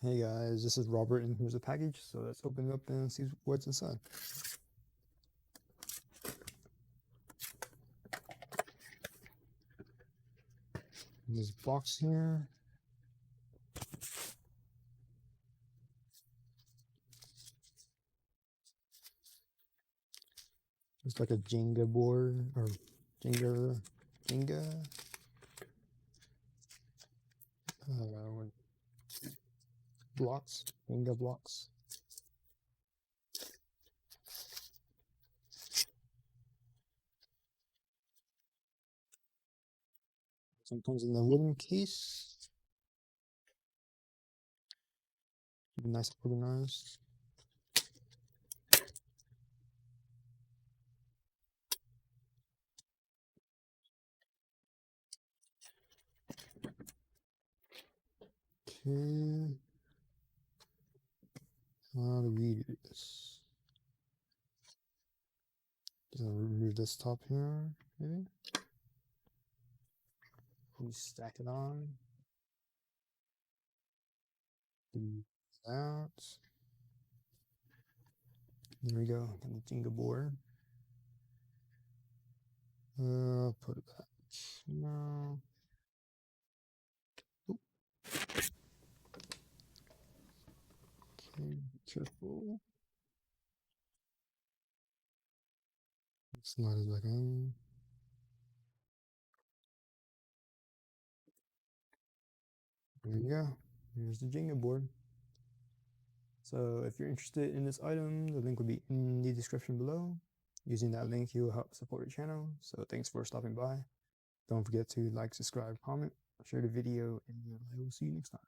Hey guys, this is Robert and here's the package, so let's open it up and see what's inside. This box here. It's like a Jenga board or Jenga blocks, Jenga blocks. Sometimes in the wooden case. Nice organized. Okay. How to read this? Just remove this top here, maybe. We stack it on. Out. There we go. Got the Jenga board. Put it back. No. Oop. Okay, be careful. Slide it back on. There you go. Here's the Jenga board. So if you're interested in this item, the link will be in the description below. Using that link, you will help support the channel. So thanks for stopping by. Don't forget to like, subscribe, comment, share the video, and I will see you next time.